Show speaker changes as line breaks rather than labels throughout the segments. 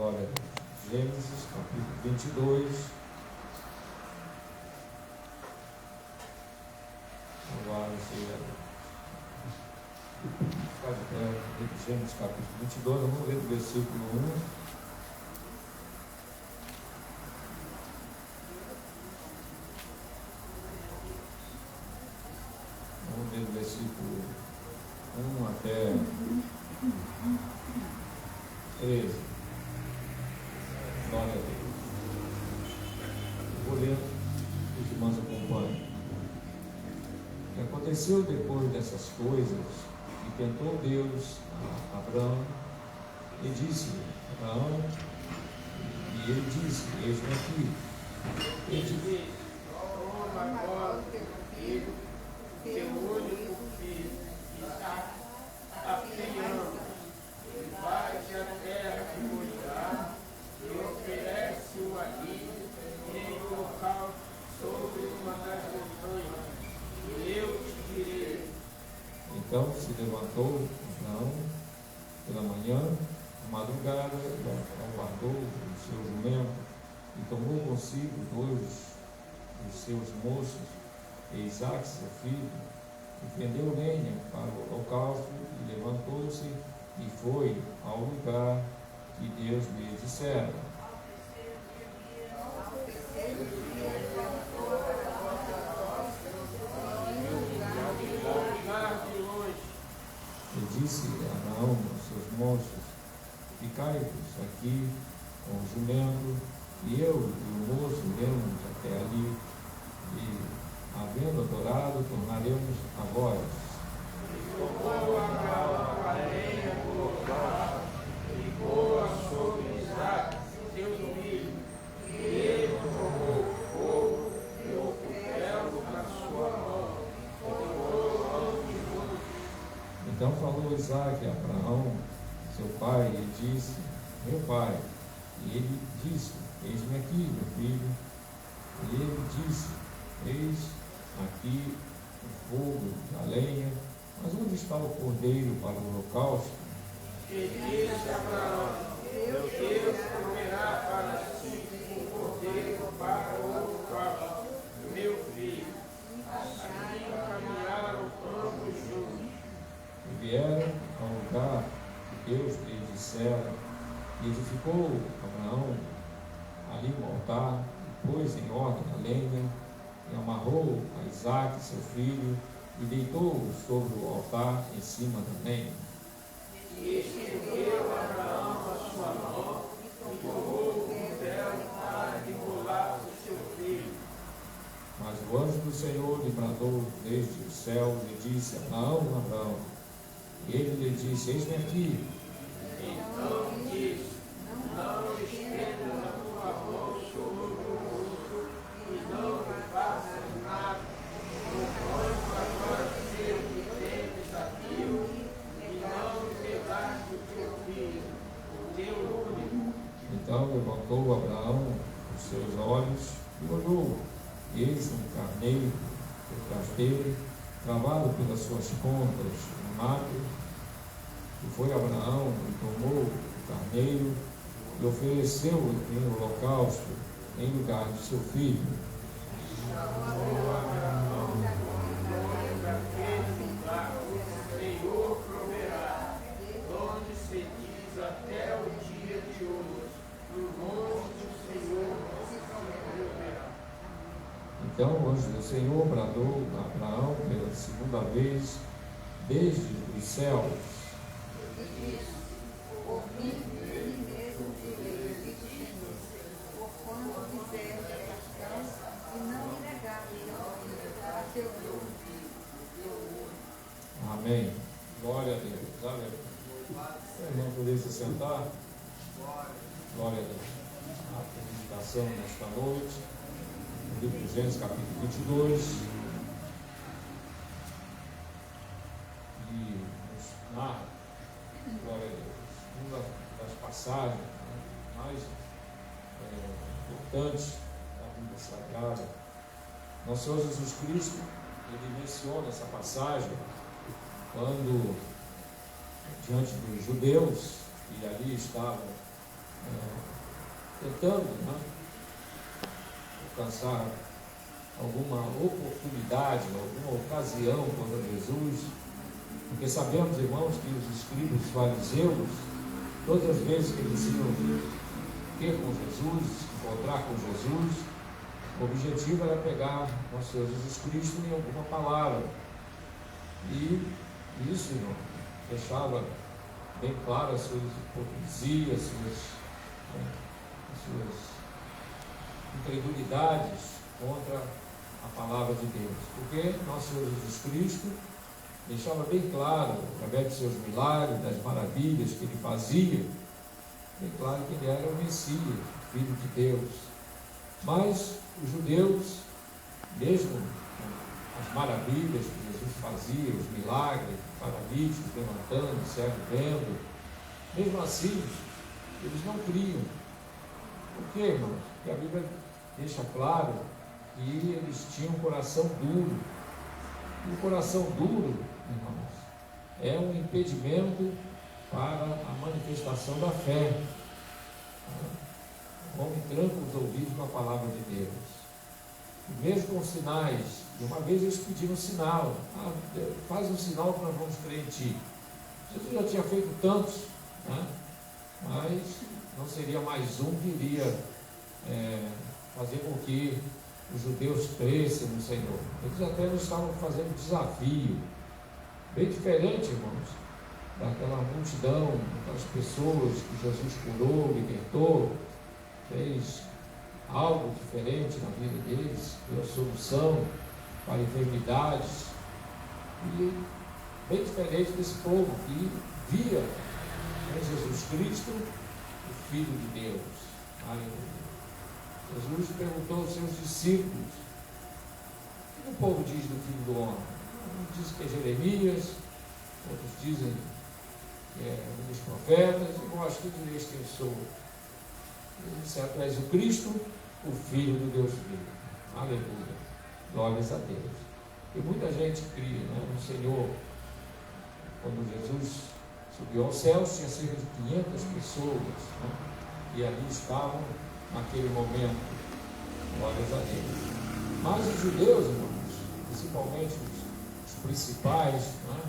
Glória a Deus. Gênesis, capítulo 22. Louvado seja Deus. Ficar de pé, Gênesis, capítulo 22, vamos ler do versículo 1. Vamos ler do versículo 1 até 13. Glória a Deus. Eu vou ler, os irmãos acompanham. O que aconteceu depois dessas coisas, e tentou Deus a Abraão, e disse-lhe: Abraão, e ele disse: eis-me aqui. Ele disse:
toma agora o teu filho, teu único filho, a criança, e vai-te à terra de Moriá, e oferece-o ali em local sobre uma das montanhas, e eu te direi.
Então se levantou Abraão pela manhã, à madrugada, guardou o seu jumento, e tomou consigo dois dos seus moços, e Isaque, seu filho, e prendeu lenha para o holocausto, e levantou-se e foi ao lugar que Deus lhe dissera. E disse a Abraão aos seus moços: ficai-vos aqui com o jumento, e eu e o moço iremos até ali, e, havendo adorado, tornaremos a vós.
Tomou Abraão a lenha do local e pôs-a sobre Isaque, seu filho, e ele tomou o fogo e o cutelo na sua mão, e demorou longe.
Então falou Isaque a Abraão, seu pai, e disse: meu pai. E ele disse: eis-me aqui, meu filho. E ele disse: eis aqui o fogo, a lenha, mas onde está o cordeiro para o holocausto?
E disse a Abraão: Deus proverá para si um cordeiro para o holocausto, meu filho. Assim caminharam ambos juntos.
E vieram ao lugar que Deus lhe dissera, e edificou Abraão ali um altar, e pôs em ordem a lenha, e amarrou a Isaque, seu filho, e deitou-o sobre o altar em cima da lenha.
E estendeu Abraão a sua mão, e tomou o cutelo para degolar o seu filho.
Mas o anjo do Senhor lhe bradou desde os céus e disse: Abraão, Abraão. E ele lhe disse: eis-me aqui.
Então disse: não estendas a tua mão sobre o moço, e não me faças nada, porquanto agora sei que temes a Deus, e não me pedaste o teu filho, o teu único.
Então levantou Abraão os seus olhos e olhou, e eis um carneiro detrás dele, travado pelas suas pontas no mato. E foi Abraão e tomou o carneiro e ofereceu-o em holocausto em lugar de seu filho.
Chamou Abraão, e daquele lugar o Senhor proverá, onde se diz até o dia de hoje, no monte do Senhor se proverá.
Então o anjo do Senhor bradou a Abraão pela segunda vez desde os céus.
Por mim mesmo direi, diz o Senhor, porquanto fizeste questão e não me negaste a teu filho.
Amém. Glória a Deus. Aleluia. O irmão poder se sentar. Glória a Deus. A meditação nesta noite, no livro de Gênesis, capítulo 22. E nos narra, glória a Deus, uma das passagens mais importantes da Bíblia Sagrada. Nosso Senhor Jesus Cristo, ele menciona essa passagem quando, diante dos judeus, que ali estavam tentando, né, alcançar alguma oportunidade, alguma ocasião contra Jesus, porque sabemos, irmãos, que os escribas fariseus, todas as vezes que eles iam ter com Jesus, encontrar com Jesus, o objetivo era pegar nosso Senhor Jesus Cristo em alguma palavra. E isso, irmão, deixava bem claro as suas hipocrisias, as suas incredulidades contra a palavra de Deus. Porque nosso Senhor Jesus Cristo deixava bem claro, através dos seus milagres, das maravilhas que ele fazia, bem claro que ele era o Messias, Filho de Deus. Mas os judeus, mesmo com as maravilhas que Jesus fazia, os milagres, paralíticos levantando, cego vendo, mesmo assim, eles não criam. Por quê, irmãos? Porque a Bíblia deixa claro que eles tinham um coração duro. E o coração duro, irmãos, é um impedimento para a manifestação da fé. O homem tranca os ouvidos com a palavra de Deus. E mesmo com sinais, e uma vez eles pediram um sinal, faz um sinal que nós vamos crer em ti. Jesus já tinha feito tantos, né? Mas não seria mais um que iria fazer com que os judeus crescem no Senhor. Eles até não estavam fazendo desafio, bem diferente, irmãos, daquela multidão, daquelas pessoas que Jesus curou, libertou, fez algo diferente na vida deles, deu solução para enfermidades, e bem diferente desse povo que via em Jesus Cristo o Filho de Deus. Aleluia. Jesus perguntou aos seus discípulos: o que o povo diz do Filho do Homem? Uns dizem que é Jeremias, outros dizem que é um dos profetas, e vós que direis quem sou? Ele disse: tu és o Cristo, o Filho do Deus vivo. Aleluia. Glórias a Deus. E muita gente cria, né, no Senhor. Quando Jesus subiu aos céus, tinha cerca de 500 pessoas, né, que ali estavam naquele momento. Glórias a Deus. Mas os judeus, irmãos, principalmente os principais, né,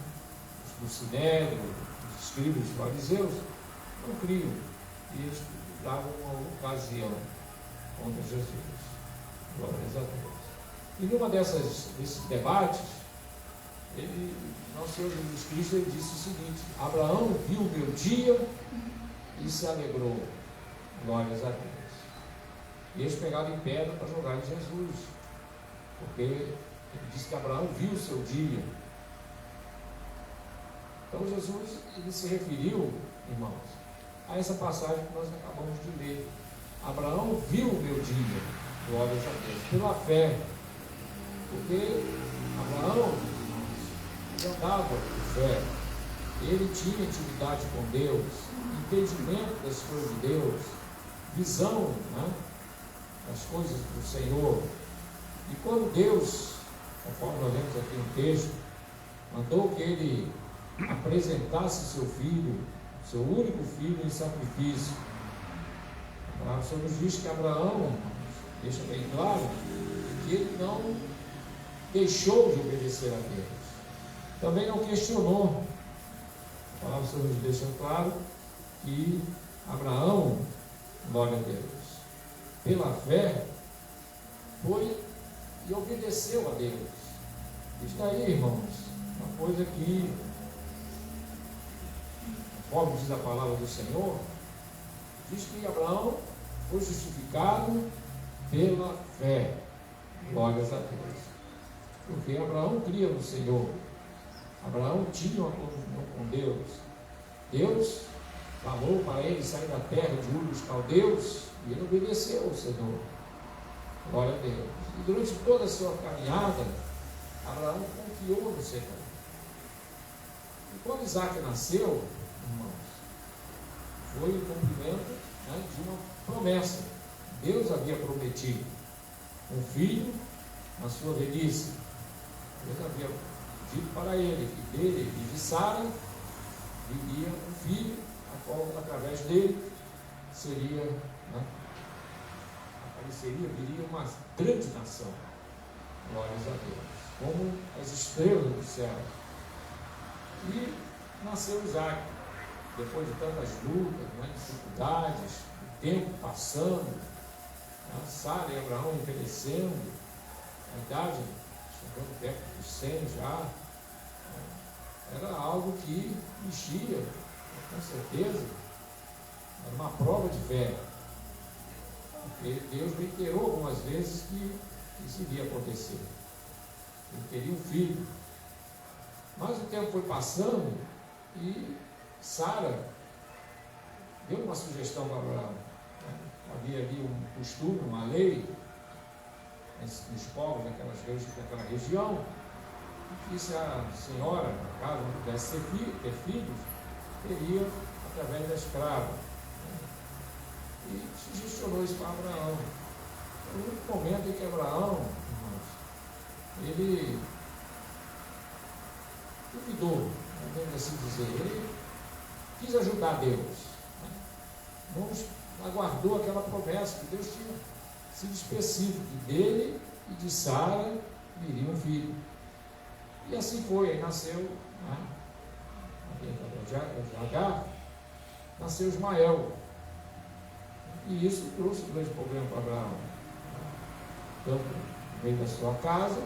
os do Sinédrio, os escribas, os fariseus, não criam. E eles davam uma ocasião contra Jesus. Glórias a Deus. E numa desses debates, nosso Senhor Jesus Cristo, ele disse o seguinte: Abraão viu o meu dia e se alegrou. Glórias a Deus. E eles pegaram em pedra para jogar em Jesus, porque ele disse que Abraão viu o seu dia. Então Jesus, ele se referiu, irmãos, a essa passagem que nós acabamos de ler. Abraão viu o meu dia, glórias a Deus, pela fé, porque Abraão andava por fé, ele tinha intimidade com Deus, entendimento das coisas de Deus, visão, né, das coisas do Senhor. E quando Deus, conforme nós lemos aqui no texto, mandou que ele apresentasse seu filho, seu único filho, em sacrifício, o Senhor nos diz que Abraão, deixa bem claro, que ele não deixou de obedecer a Deus, também não questionou. A palavra do Senhor nos deixa claro que Abraão, glória a Deus, pela fé, foi e obedeceu a Deus. Está aí, irmãos, uma coisa que, conforme diz a palavra do Senhor, diz que Abraão foi justificado pela fé. Glórias a Deus. Porque Abraão cria no Senhor. Abraão tinha uma comunhão com Deus. Deus falou para ele sair da terra de Ur dos Caldeus, e ele obedeceu ao Senhor. Glória a Deus. E durante toda a sua caminhada, Abraão confiou no Senhor. E quando Isaac nasceu, irmãos, foi o cumprimento, né, de uma promessa. Deus havia prometido um filho na sua velhice. Deus havia dito para ele que dele e de Sara viria um filho, a qual através dele seria, né, apareceria, viria uma grande nação. Glórias a Deus. Como as estrelas do céu. E nasceu Isaac. Depois de tantas lutas, né, dificuldades, o tempo passando, né, Sara e Abraão envelhecendo, a idade chegando perto dos 100 já, né, era algo que mexia, com certeza, era uma prova de fé. Porque Deus reiterou algumas vezes que isso iria acontecer. Ele teria um filho. Mas o tempo foi passando e Sara deu uma sugestão para Abraão. Havia ali um costume, uma lei, nos povos daquela região, que se a senhora, no caso, não pudesse ter filhos, teria através da escrava. E sugestionou isso para Abraão. Foi o único momento em que Abraão, irmãos, ele duvidou, vamos assim dizer, ele quis ajudar Deus, né? Não aguardou aquela promessa que Deus tinha sido específico, que dele e de Sara viria um filho. E assim foi, aí nasceu, né, de Agar, nasceu Ismael. E isso trouxe um grande problema para Abraão. Tanto no meio da sua casa,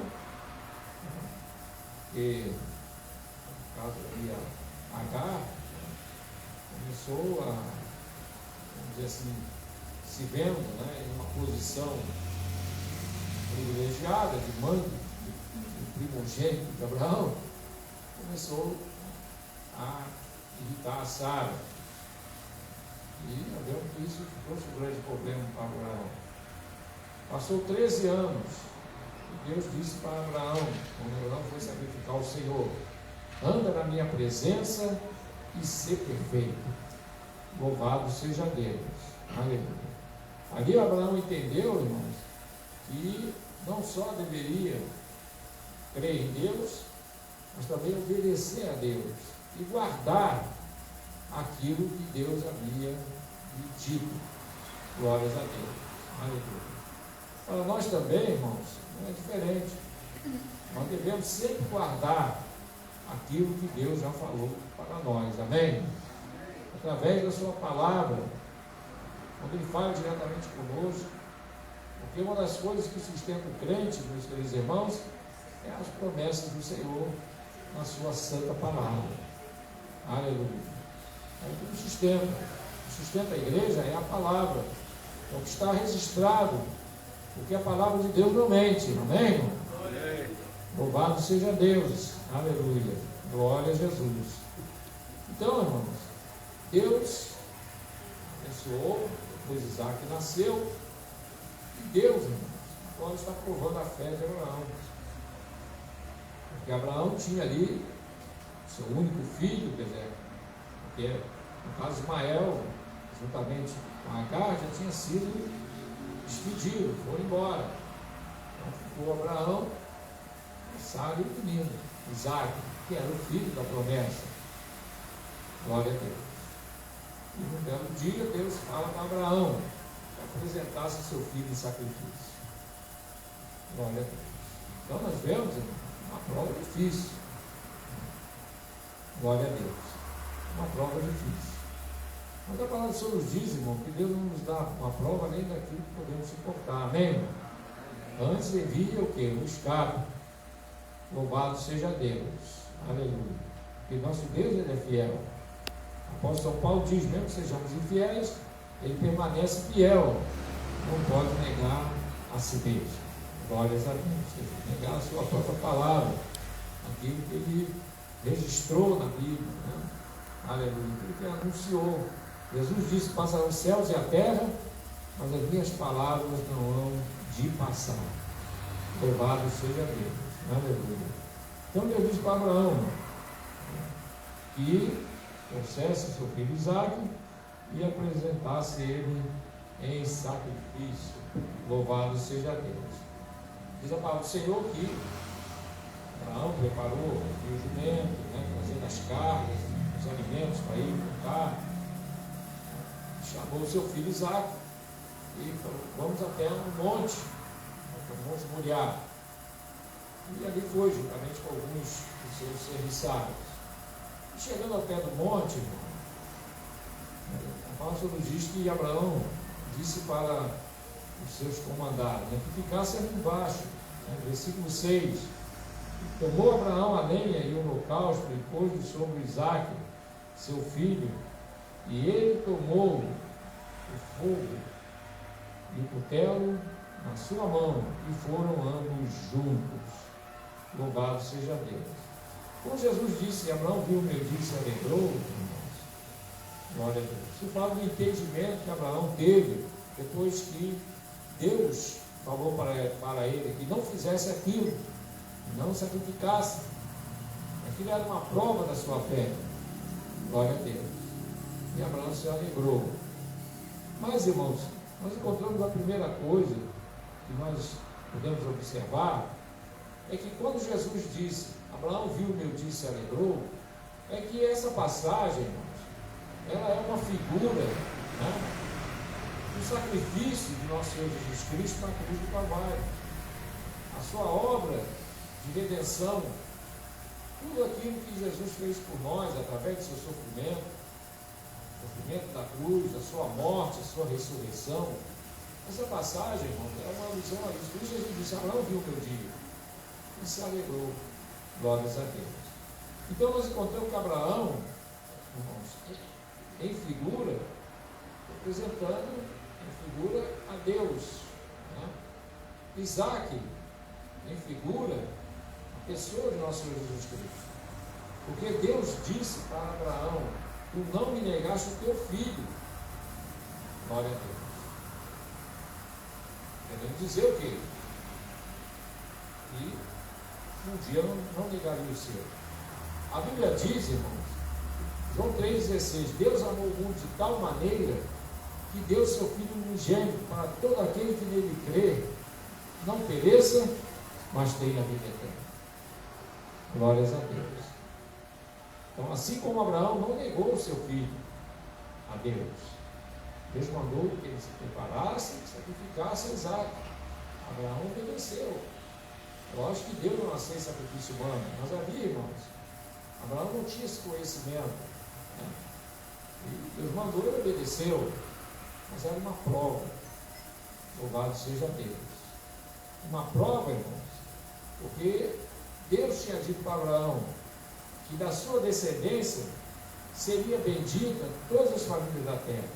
e no caso ali a Agar começou a, vamos dizer assim, se vendo, né, em uma posição privilegiada de mãe do primogênito de Abraão, começou a irritar a Sara. E nós vemos que isso trouxe um grande problema para Abraão. Passou 13 anos e Deus disse para Abraão, quando Abraão foi sacrificar o Senhor: anda na minha presença e ser perfeito. Louvado seja Deus. Aleluia. Ali Abraão entendeu, irmãos, que não só deveria crer em Deus, mas também obedecer a Deus e guardar aquilo que Deus havia lhe dito. Glórias a Deus. Aleluia. Para nós também, irmãos, não é diferente. Nós devemos sempre guardar aquilo que Deus já falou para nós. Amém? Através da sua palavra, quando Ele fala diretamente conosco, porque uma das coisas que sustenta o crente, meus queridos irmãos, é as promessas do Senhor na sua santa palavra. Aleluia. É o que nos sustenta. O que sustenta a igreja é a palavra. É o que está registrado. Porque a palavra de Deus não mente. Amém, irmão? Louvado seja Deus. Aleluia. Glória a Jesus. Então, irmãos, Deus abençoou, depois Isaac nasceu, e Deus, irmãos, agora está provando a fé de Abraão. Porque Abraão tinha ali seu único filho, quer dizer, porque no caso Ismael, juntamente com Agar, já tinha sido despedido, foram embora. Então ficou Abraão, Sara e o menino, Isaac, que era o filho da promessa. Glória a Deus. E num belo dia Deus fala para Abraão que apresentasse seu filho em sacrifício. Glória a Deus. Então nós vemos, irmão, uma prova difícil. Glória a Deus. Uma prova difícil. Mas a palavra do Senhor nos diz, irmão, que Deus não nos dá uma prova nem daquilo que podemos suportar. Amém, irmão? Antes envia o quê? O escape. Louvado seja Deus. Aleluia. Porque nosso Deus, Ele é fiel. O apóstolo São Paulo diz, mesmo que sejamos infiéis, Ele permanece fiel. Não pode negar a si mesmo. Glórias a Deus. Negar a sua própria palavra. Aquilo que Ele registrou na Bíblia, né? Aleluia. Aquilo que Ele anunciou. Jesus disse: passarão os céus e a terra, mas as minhas palavras não hão de passar. Louvado seja Deus. Aleluia. Então Deus disse para Abraão que trouxesse seu filho Isaac e apresentasse ele em sacrifício. Louvado seja Deus. Diz a palavra do Senhor que Abraão preparou o jumento, trazendo as cargas, os alimentos para ir montar. chamou o seu filho Isaac e falou: vamos até um monte, o Monte Moriá. E ali foi, juntamente com alguns dos seus serviçais. E chegando ao pé do monte, a palavra nos diz que Abraão disse para os seus comandados, que ficassem ali embaixo, versículo 6. Tomou Abraão a lenha e o holocausto e pôs sobre Isaque, seu filho, e ele tomou o fogo e o cutelo na sua mão, e foram ambos juntos. Louvado seja Deus. Como Jesus disse, Abraão viu o meu dia e se alegrou, irmãos. Glória a Deus. Isso fala do entendimento que Abraão teve depois que Deus falou para ele que não fizesse aquilo, não sacrificasse. Aquilo era uma prova da sua fé. Glória a Deus. E Abraão se alegrou. Mas, irmãos, nós encontramos a primeira coisa que nós podemos observar, é que quando Jesus disse, Abraão viu o meu dia e se alegrou, é que essa passagem, irmãos, ela é uma figura, do sacrifício de nosso Senhor Jesus Cristo na cruz do Calvário. A sua obra de redenção, tudo aquilo que Jesus fez por nós, através do seu sofrimento da cruz, a sua morte, a sua ressurreição. Essa passagem, irmãos, é uma alusão a isso. Por isso Jesus disse, Abraão viu o meu dia e se alegrou. Glórias a Deus. Então nós encontramos que Abraão, irmãos, em figura, representando em figura a Deus. Isaque, em figura, a pessoa de nosso Senhor Jesus Cristo. Porque Deus disse para Abraão, tu não me negaste o teu filho. Glória a Deus. Querendo dizer o quê? Que um dia não negaria o seu. A Bíblia diz, irmãos, João 3,16, Deus amou o mundo de tal maneira que deu seu Filho unigênito para todo aquele que nele crê, não pereça, mas tenha a vida eterna. Glórias a Deus. Então, assim como Abraão não negou o seu filho a Deus, Deus mandou que ele se preparasse e sacrificasse a Isaac. Abraão obedeceu. Lógico que Deus não aceita sacrifício humano, mas ali, irmãos, Abraão não tinha esse conhecimento. E Deus mandou, ele obedeceu, mas era uma prova. Louvado seja Deus. Uma prova, irmãos, porque Deus tinha dito para Abraão que da sua descendência seria bendita todas as famílias da terra.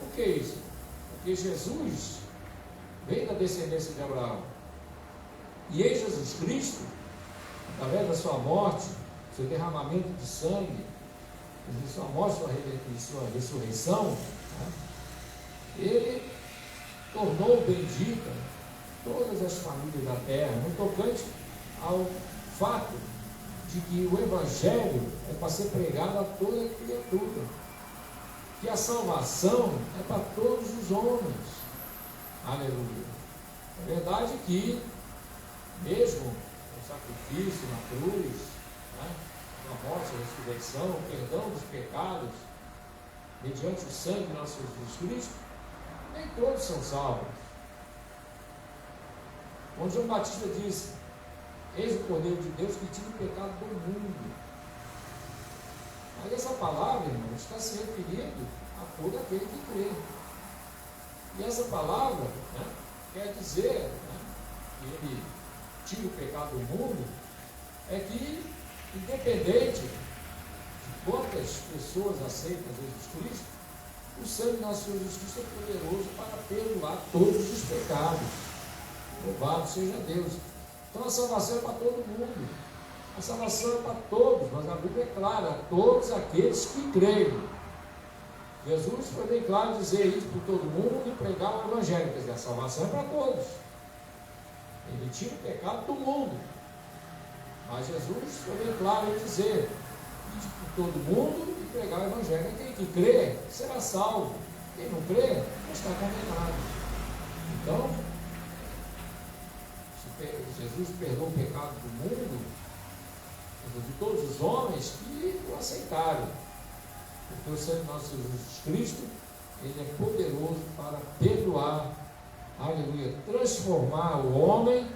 Por que isso? Porque Jesus veio da descendência de Abraão. E em Jesus Cristo, através da sua morte, seu derramamento de sangue, sua morte e sua ressurreição, ele tornou bendita todas as famílias da terra, no tocante ao fato de que o Evangelho é para ser pregado a toda criatura, que a salvação é para todos os homens. Aleluia. É verdade que mesmo o sacrifício na cruz, a morte, a ressurreição, o perdão dos pecados, mediante o sangue de nosso Jesus Cristo, nem todos são salvos. Quando João Batista disse, eis o Cordeiro de Deus que tira o pecado do mundo. Mas essa palavra, irmão, está se referindo a todo aquele que crê. E essa palavra quer dizer que ele tira o pecado do mundo, é que, independente de quantas pessoas aceitam Jesus Cristo, o sangue de nosso Senhor Jesus Cristo é poderoso para perdoar todos os pecados. Louvado seja Deus. Então a salvação é para todo mundo. A salvação é para todos, mas a Bíblia é clara, todos aqueles que creem. Jesus foi bem claro em dizer isso por todo mundo e pregar o Evangelho, quer dizer, a salvação é para todos. Ele tira o pecado do mundo. Mas Jesus foi bem claro em dizer, ir por todo mundo e pregar o Evangelho. Quem que crê será salvo. Quem não crê está condenado. Então, Jesus perdoou o pecado do mundo, de todos os homens que o aceitaram. Porque o sangue do nosso Senhor Jesus Cristo, ele é poderoso para perdoar, aleluia, transformar o homem,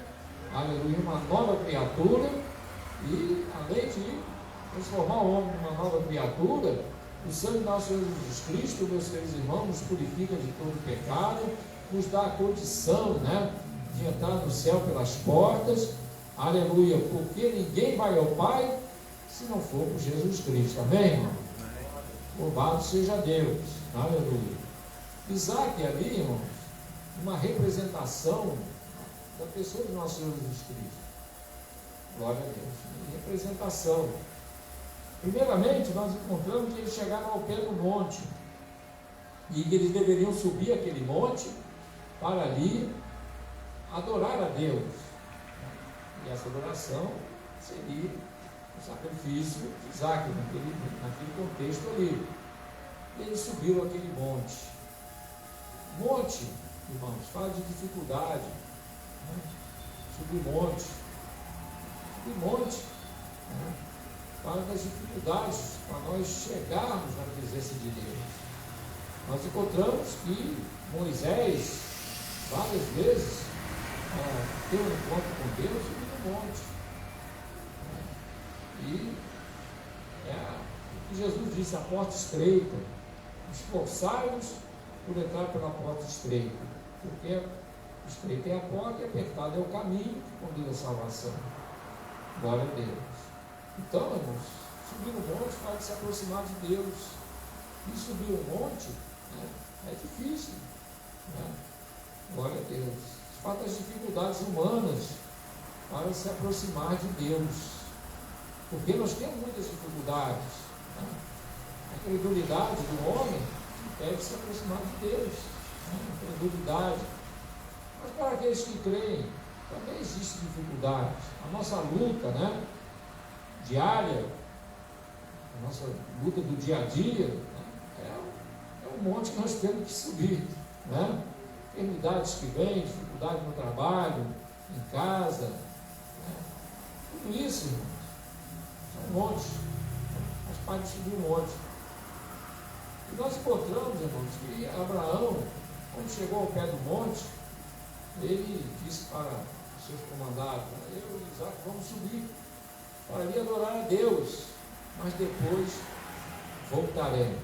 aleluia, uma nova criatura, e além de transformar o homem numa nova criatura, o sangue do nosso Senhor Jesus Cristo, meus queridos irmãos, nos purifica de todo pecado, nos dá a condição, né, de entrar no céu pelas portas, aleluia, porque ninguém vai ao Pai se não for por Jesus Cristo, amém, irmão? Louvado seja Deus, aleluia. Isaac ali, irmãos, uma representação da pessoa do nosso Senhor Jesus Cristo. Glória a Deus. Representação. Primeiramente, nós encontramos que eles chegaram ao pé do monte e que eles deveriam subir aquele monte para ali adorar a Deus. E essa adoração seria o sacrifício de Isaac naquele contexto ali. E eles subiram aquele monte. Monte, irmãos, fala de dificuldade, né? Subir monte. Subir monte, né? Fala das dificuldades para nós chegarmos na presença de Deus. Nós encontramos que Moisés, várias vezes, teve um encontro com Deus subindo um monte. E o que Jesus disse, a porta estreita, esforçai-vos por entrar pela porta estreita, porque estreita é a porta e apertado é o caminho que conduz à salvação. Glória a Deus. Então, irmãos, subir um monte fala de se aproximar de Deus. E subir um monte, né, é difícil, né? Glória a Deus. Fala das dificuldades humanas para se aproximar de Deus. Porque nós temos muitas dificuldades, né? A credulidade do homem deve se aproximar de Deus, né? A credulidade. Mas para aqueles que creem, também existem dificuldades. A nossa luta, né, diária, a nossa luta do dia a dia, né, é um monte que nós temos que subir, né? Enfermidades que vêm, dificuldade no trabalho, em casa, né? Tudo isso, irmãos, são montes, faz parte de subir um monte. E nós encontramos, irmãos, que Abraão, quando chegou ao pé do monte, ele disse para os seus comandados, eu e Isaac vamos subir para ali adorar a Deus, mas depois voltaremos.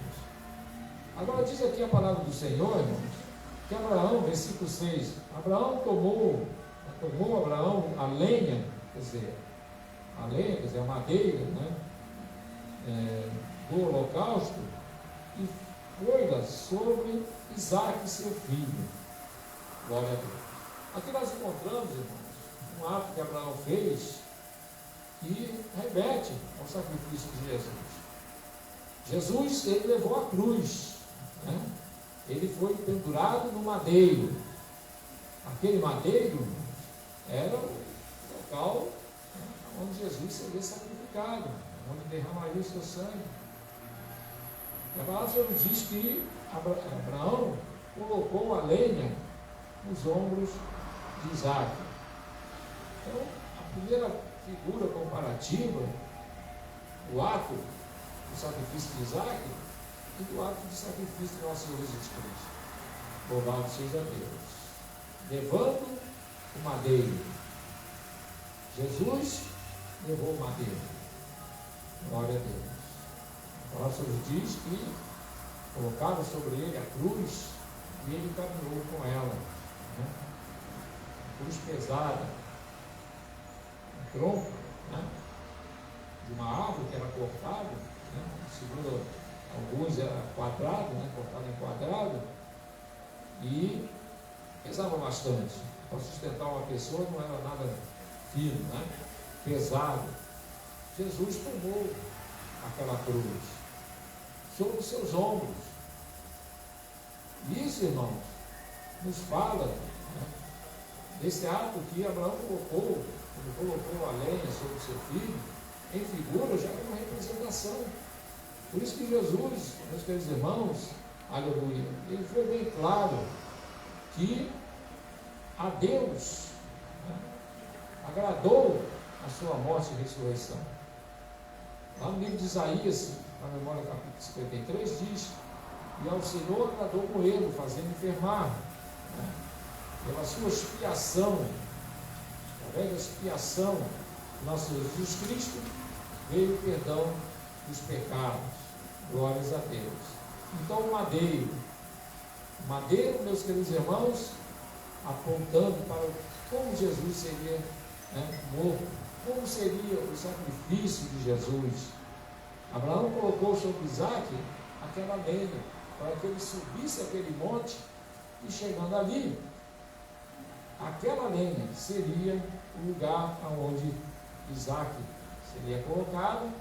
Agora diz aqui a palavra do Senhor, irmãos, que Abraão, versículo 6, Abraão tomou Abraão a lenha, quer dizer, a madeira, né, do holocausto, e foi-la sobre Isaac, seu filho. Glória a Deus. Aqui nós encontramos, irmãos, um ato que Abraão fez que remete ao sacrifício de Jesus. Jesus, ele levou a cruz, né? Ele foi pendurado no madeiro. Aquele madeiro era o local, né, onde Jesus seria sacrificado, onde derramaria o seu sangue. E a palavra diz que Abraão colocou a lenha nos ombros de Isaac. Então, a primeira figura comparativa, o ato do sacrifício de Isaac e do ato de sacrifício do nosso Senhor Jesus Cristo. Louvado seja Deus. Levando o madeiro. Jesus levou o madeiro. Glória a Deus. A palavra diz que colocaram sobre ele a cruz e ele caminhou com ela, né? Cruz pesada, um tronco, né, de uma árvore que era cortado, né, segundo alguns era quadrado, né, cortado em quadrado, e pesava bastante. Para sustentar uma pessoa não era nada fino, né, pesado. Jesus tomou aquela cruz sobre os seus ombros. Isso, irmãos, nos fala, né, desse ato que Abraão colocou, quando colocou a lenha sobre o seu filho, em figura, já é uma representação. Por isso que Jesus, meus queridos irmãos, aleluia, ele foi bem claro que a Deus, né, agradou a sua morte e ressurreição. Lá no livro de Isaías, na memória capítulo 53, diz: e ao Senhor agradou moê-lo, fazendo enfermar, né? Pela sua expiação, através da expiação do nosso Jesus Cristo, veio o perdão dos pecados. Glórias a Deus. Então o madeiro, meus queridos irmãos, apontando para como Jesus seria, né, morto, como seria o sacrifício de Jesus. Abraão colocou sobre Isaac aquela lenha, para que ele subisse aquele monte, e chegando ali, aquela lenha seria o lugar onde Isaac seria colocado,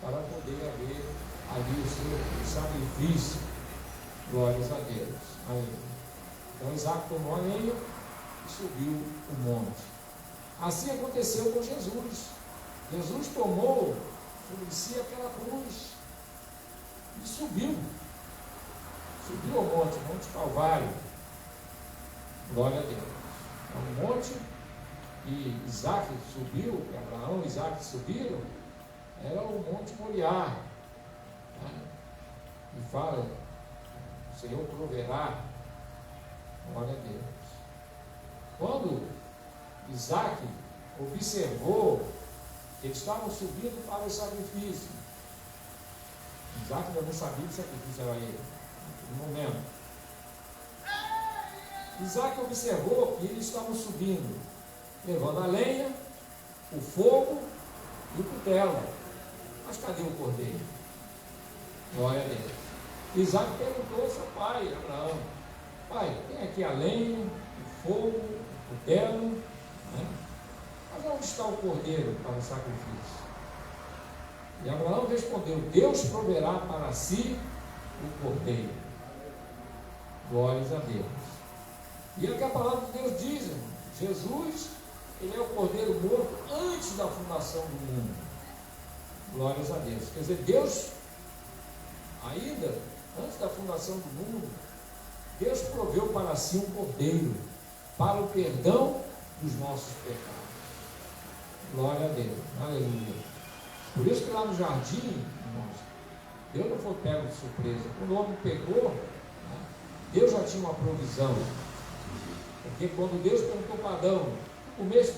para poder haver ali o seu sacrifício. Glórias a Deus. Aleluia. Então Isaac tomou a lenha e subiu o monte. Assim aconteceu com Jesus. Jesus tomou sobre si aquela cruz e subiu ao Monte Calvário. Glória a Deus. É um monte que Isaac subiu, que Abraão e Isaac subiram, era o Monte Moriá, né? E fala: o Senhor proverá. Glória a Deus. Quando Isaac observou que eles estavam subindo para o sacrifício, Isaac ainda não sabia que sacrifício era ele, no momento. Isaac observou que eles estavam subindo, levando a lenha, o fogo e o cutelo. Mas cadê o cordeiro? Glória a Deus. Isaac perguntou ao seu pai, Abraão: pai, tem aqui a lenha, o fogo, o cutelo, né? Mas onde está o cordeiro para o sacrifício? E Abraão respondeu: Deus proverá para si o cordeiro. Glórias a Deus. E é o que a palavra de Deus diz, irmão. Jesus, ele é o cordeiro morto antes da fundação do mundo. Glórias a Deus. Quer dizer, Deus, ainda antes da fundação do mundo, Deus proveu para si um cordeiro para o perdão dos nossos pecados. Glória a Deus. Aleluia. Por isso que lá no jardim, irmãos, Deus não foi pego de surpresa. Quando o homem pecou, né, Deus já tinha uma provisão. Porque quando Deus perguntou para Adão: comeste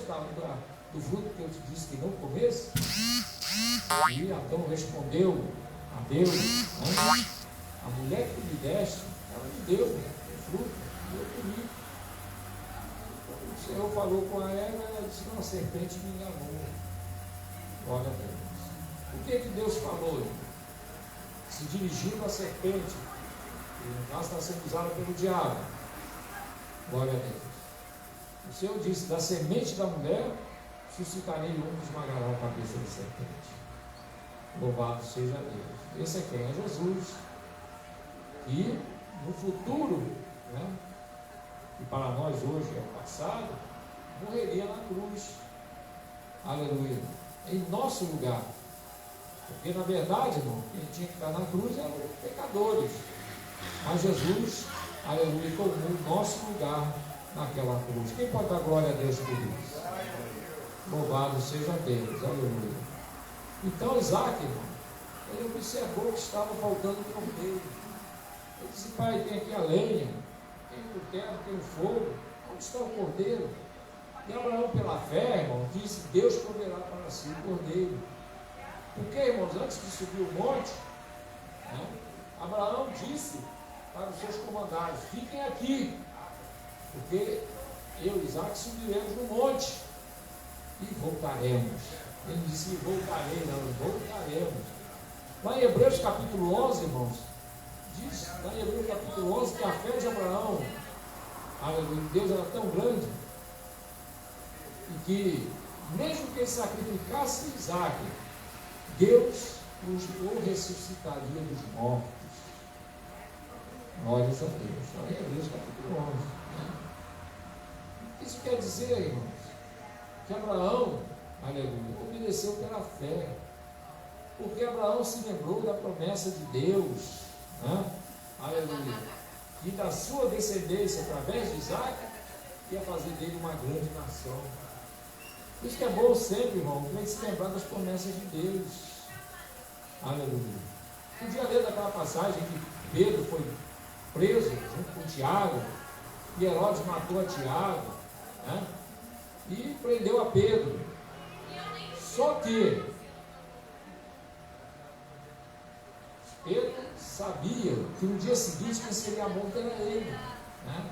do fruto que eu te disse que não comesse? E Adão respondeu a Deus: né, a mulher que me deste, ela me deu o fruto, e eu comi. O Senhor falou com a Eva, ela disse: não, a serpente me enganou. Glória a Deus. O que Deus falou? Se dirigindo à serpente, que no caso está sendo usada pelo diabo. Glória a Deus. O Senhor disse: da semente da mulher suscitarei um que esmagará a cabeça da serpente. Louvado seja Deus. Esse é quem? É Jesus. E no futuro, né, que para nós hoje é o passado, morreria na cruz. Aleluia. Em nosso lugar. Porque na verdade, irmão, quem tinha que estar na cruz eram os pecadores. Mas Jesus, aleluia, tomou o nosso lugar naquela cruz. Quem pode dar glória a Deus por isso? Louvado seja Deus. Aleluia. Então Isaac, irmão, ele observou que estava faltando o cordeiro. Ele disse: pai, tem aqui a lenha, tem o cutelo, tem o fogo, onde está o cordeiro? E Abraão, pela fé, irmão, disse: Deus proverá para si o cordeiro. Porque, irmãos, antes de subir o monte, né, Abraão disse para os seus comandados: fiquem aqui, porque eu e Isaac subiremos no monte e voltaremos. Ele disse: voltarei, não, voltaremos. Lá em Hebreus capítulo 11, irmãos, diz lá em Hebreus capítulo 11 que a fé de Abraão, aleluia, Deus era tão grande, e que mesmo que ele sacrificasse Isaac, Deus o ressuscitaria dos mortos. Glórias a Deus. Lá em Hebreus capítulo 11. Isso quer dizer, irmãos, que Abraão, aleluia, obedeceu pela fé. Porque Abraão se lembrou da promessa de Deus, né? Aleluia, e da sua descendência através de Isaac ia fazer dele uma grande nação. Por isso que é bom sempre, irmão, a gente se lembrar das promessas de Deus. Aleluia. Podia ler daquela passagem que Pedro foi preso junto com Tiago, e Herodes matou a Tiago, né? E prendeu a Pedro. Só que Pedro sabia que no dia seguinte quem seria morto era ele, né?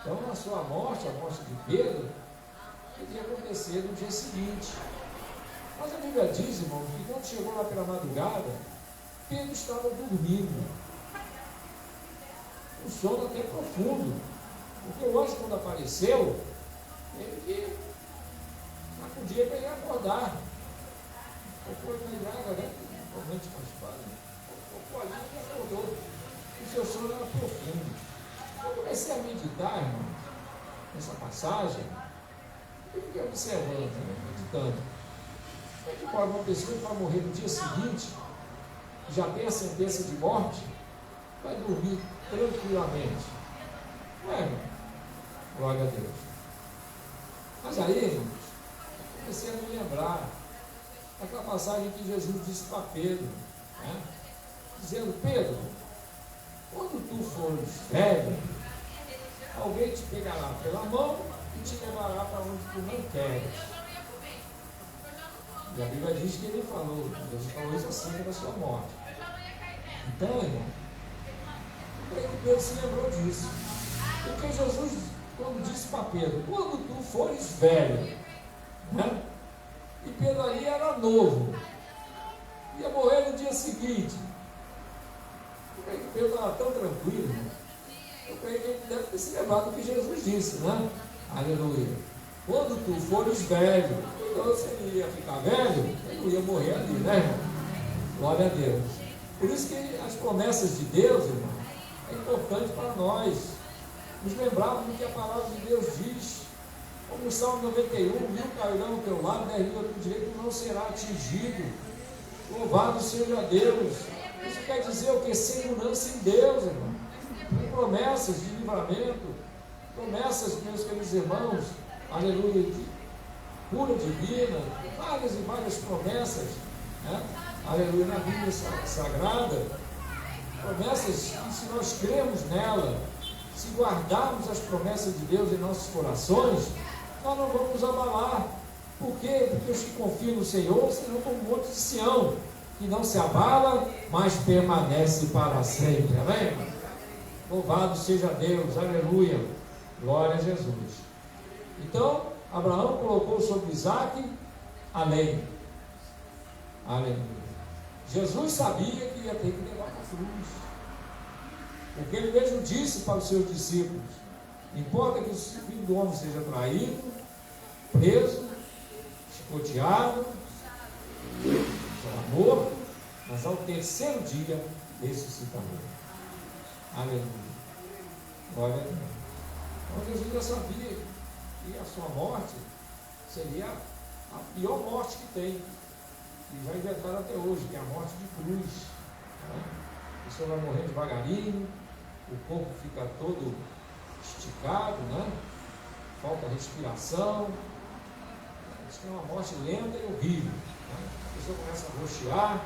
Então a sua morte, a morte de Pedro, podia acontecer no dia seguinte. Mas a Bíblia diz, irmão, que quando chegou lá pela madrugada, Pedro estava dormindo, um sono até profundo, porque o anjo, quando apareceu, ele não podia para ele acordar. Foi ligado, né? Realmente faz parte. O ali e acordou. O seu sono era profundo. Eu comecei a meditar, irmão, nessa passagem, e fiquei observando, né? Meditando. Como é que pode uma pessoa que vai morrer no dia seguinte, já tem a sentença de morte, vai dormir tranquilamente? Não é, irmão? Glória a Deus. Mas aí, irmãos, comecei a me lembrar daquela passagem que Jesus disse para Pedro, né? Dizendo: Pedro, quando tu fores velho, alguém te pegará pela mão e te levará para onde tu não queres. E a Bíblia diz que ele falou, Jesus falou isso acerca da sua morte. Então, irmão, eu creio que Pedro se lembrou disso. Porque Jesus, quando disse para Pedro: quando tu fores velho, né? E Pedro ali era novo, ia morrer no dia seguinte. Eu creio que Pedro estava tão tranquilo, irmão. Eu creio que ele deve ter se lembrado do que Jesus disse, né? Aleluia. Quando tu fores velho, então se ele ia ficar velho, ele não ia morrer ali, né, irmão? Glória a Deus. Por isso que as promessas de Deus, irmão, é importante para nós nos lembrarmos do que a palavra de Deus diz. Como o Salmo 91, 1000 cairão ao teu lado, 10.000 ao teu direito, não será atingido. Louvado seja Deus. Isso quer dizer o que? Segurança em Deus, irmão. Promessas de livramento, promessas, meus queridos irmãos, aleluia, de cura divina, várias e várias promessas, né? Aleluia, na Bíblia Sagrada, promessas que, se nós cremos nela, se guardarmos as promessas de Deus em nossos corações, nós não vamos nos abalar. Por quê? Porque os que confiam no Senhor serão como o monte de Sião, que não se abala, mas permanece para sempre. Amém? Louvado seja Deus, aleluia, glória a Jesus. Então, Abraão colocou sobre Isaac a lei. Aleluia. Jesus sabia que ia ter que levar a cruz, porque ele mesmo disse para os seus discípulos: importa que o filho do homem seja traído, preso, chicoteado, será morto, mas ao terceiro dia ressuscitará. Aleluia. Glória a Deus. Então Jesus já sabia que a sua morte seria a pior morte que tem, e já inventaram até hoje, que é a morte de cruz. A pessoa vai morrer devagarinho, o corpo fica todo esticado, né? Falta respiração. Isso é uma morte lenta e horrível, né? A pessoa começa a roxear,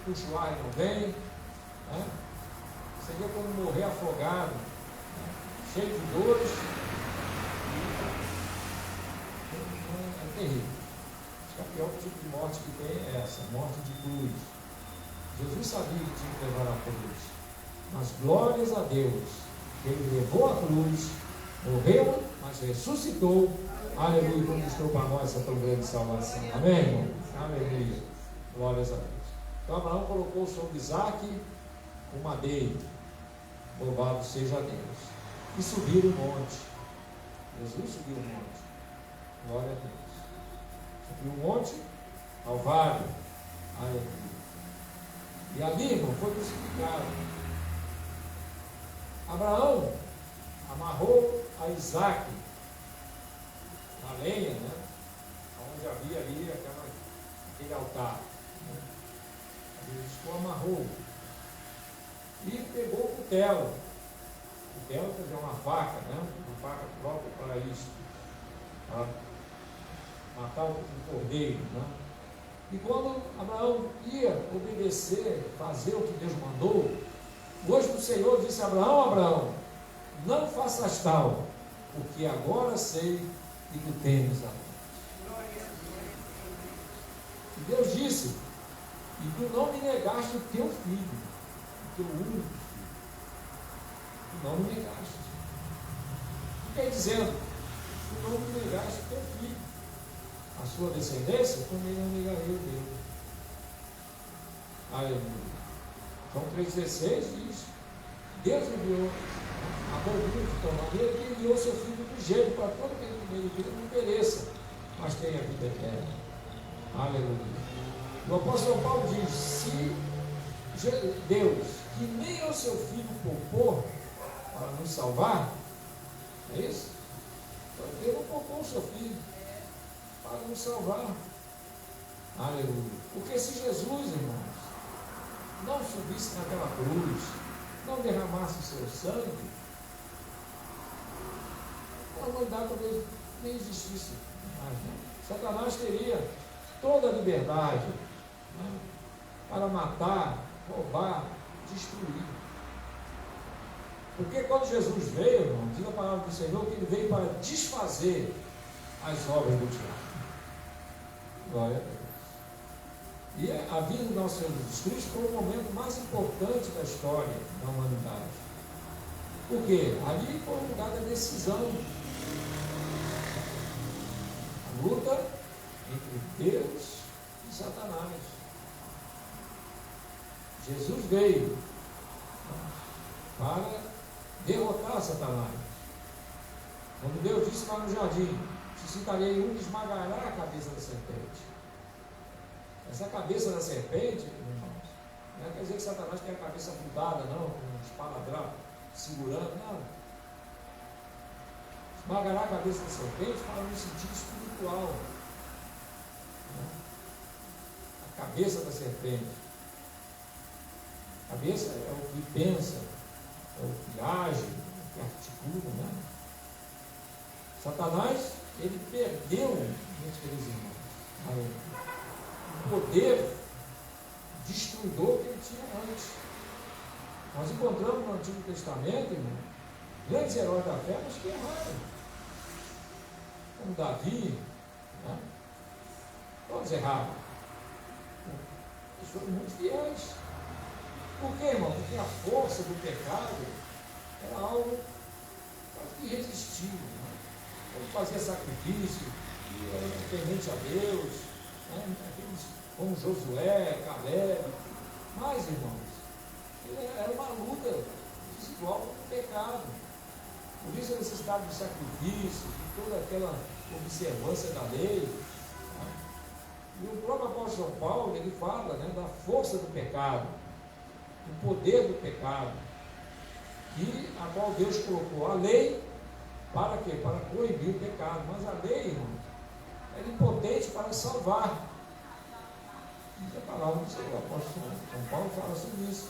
puxa o ar e não vem, né? Seria como morrer afogado, né? Cheio de dores. É terrível. Acho que a pior tipo de morte que tem é essa, morte de cruz. Jesus sabia que tinha que levar a cruz, mas glórias a Deus, ele levou a cruz, morreu, mas ressuscitou. Aleluia, conquistou para nós essa tão grande salvação. Amém, irmão? Aleluia, glórias a Deus. Então Abraão colocou sobre Isaac o madeiro. Louvado seja Deus. E subiram o monte. Jesus subiu o monte. Glória a Deus. Subiu o monte ao vale. Aleluia. E ali, irmão, foi crucificado. Abraão amarrou a Isaac na lenha, né? Onde havia ali aquele altar, né? Ele amarrou e pegou o cutelo. O cutelo quer dizer uma faca, né? Uma faca própria para isso, para matar um cordeiro, né? E quando Abraão ia obedecer, fazer o que Deus mandou, hoje o Senhor disse a Abraão: Abraão, não faças tal, porque agora sei que tu temes a Deus. E Deus disse: e tu não me negaste o teu filho, o teu único filho. Tu não me negaste. O que quer dizendo? Tu não me negaste o teu filho. A sua descendência, também não negarei o meu. Aleluia. João 3,16 diz: Deus enviou a mundo de tal maneira que enviou seu Filho do jeito para todo aquele que nele crê não pereça, mas tenha vida eterna. Aleluia. O apóstolo Paulo diz: se Deus, que nem ao seu Filho poupou para nos salvar, é isso? Deus não poupou o seu Filho para nos salvar. Aleluia. Porque se Jesus, irmãos, não subisse naquela cruz, não derramasse o seu sangue, a humanidade talvez nem existisse mais, né? Satanás teria toda a liberdade, né, para matar, roubar, destruir. Porque quando Jesus veio, irmão, diz a palavra do Senhor que ele veio para desfazer as obras do diabo. Glória a Deus. E a vida do nosso Senhor Jesus Cristo foi o momento mais importante da história da humanidade. Por quê? Ali foi o lugar da decisão. A luta entre Deus e Satanás. Jesus veio para derrotar Satanás. Quando Deus disse lá no jardim: suscitarei um que esmagará a cabeça da serpente. Essa cabeça da serpente, irmãos, não quer dizer que Satanás tem a cabeça afundada, não, com um esparadrapo segurando, não. Esmagará a cabeça da serpente fala no sentido espiritual. Né? A cabeça da serpente. A cabeça é o que pensa, é o que age, o que articula, né? Satanás, ele perdeu, meus queridos irmãos, o poder destruidor que ele tinha antes. Nós encontramos no Antigo Testamento, irmão, grandes heróis da fé, mas que erraram. Como Davi, né? Todos erraram. Eles foram muito fiéis. Por quê, irmão? Porque a força do pecado era algo quase irresistível. Né? Ele fazia sacrifício, era temente a Deus, né? Como Josué, Caleb. Mas, irmãos, era uma luta desigual com o pecado. Por isso a necessidade de sacrifício, de toda aquela observância da lei. Né? E o próprio apóstolo Paulo, ele fala, né, da força do pecado, do poder do pecado, e a qual Deus colocou a lei, para quê? Para proibir o pecado. Mas a lei, irmão, era impotente para salvar. E a palavra do Senhor, o apóstolo São Paulo fala sobre isso.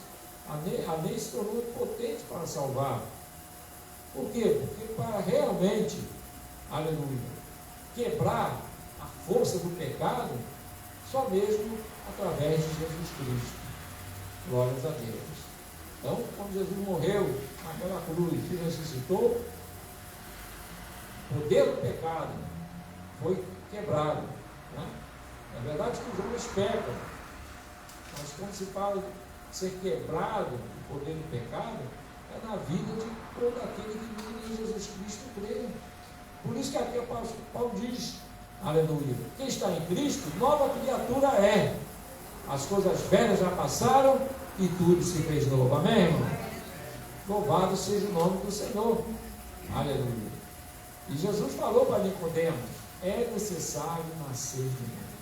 A lei se tornou impotente para salvar. Por quê? Porque para realmente, aleluia, quebrar a força do pecado, só mesmo através de Jesus Cristo. Glórias a Deus. Então, quando Jesus morreu naquela cruz e ressuscitou, o poder do pecado foi quebrado. Né? É verdade que os homens pecam, mas quando se fala de ser quebrado o poder do pecado, é na vida de todo aquele que em Jesus Cristo crê. Por isso que aqui o Paulo diz, aleluia, quem está em Cristo, nova criatura é. As coisas velhas já passaram e tudo se fez novo. Amém, irmão? Louvado seja o nome do Senhor. Aleluia. E Jesus falou para Nicodemos: é necessário nascer de novo.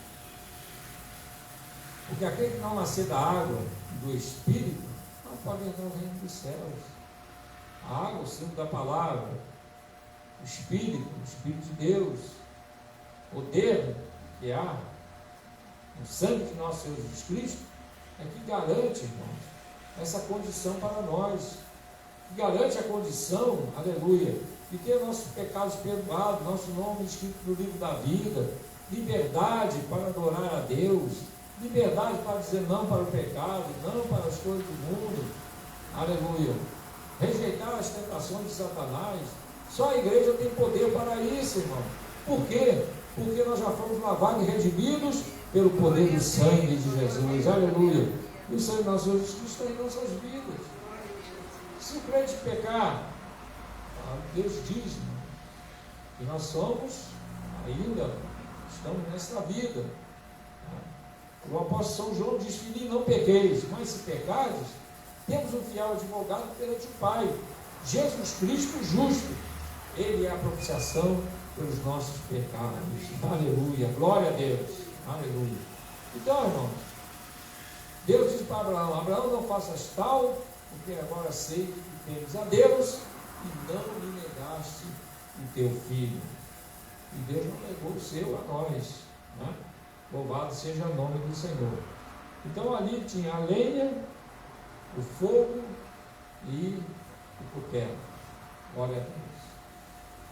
Porque aquele que não nascer da água e do Espírito não pode entrar no reino dos céus. A água, o símbolo da palavra, o Espírito de Deus, o poder que há no sangue de nosso Senhor Jesus Cristo, é que garante, irmãos, essa condição para nós, que garante a condição, aleluia, de ter nossos pecados perdoados, nosso nome escrito no livro da vida, liberdade para adorar a Deus, liberdade para dizer não para o pecado, não para as coisas do mundo, aleluia, rejeitar as tentações de Satanás. Só a igreja tem poder para isso, irmão. Por quê? Porque nós já fomos lavados e redimidos pelo poder do sangue de Jesus, aleluia. E o sangue de nosso Jesus Cristo está em nossas vidas. Se o crente pecar, Deus diz, irmão, que nós somos ainda, estamos nessa vida. O apóstolo São João diz: filhinho, não pequeis, mas se pecares, temos um fiel advogado perante o Pai, Jesus Cristo justo. Ele é a propiciação pelos nossos pecados. Aleluia, glória a Deus, aleluia. Então, irmão, Deus disse para Abraão: Abraão, não faças tal, porque agora sei que temes a Deus e não lhe negaste o teu filho. E Deus não negou o seu a nós, né? Louvado seja o nome do Senhor. Então ali tinha a lenha, o fogo e o cutelo. Glória a Deus.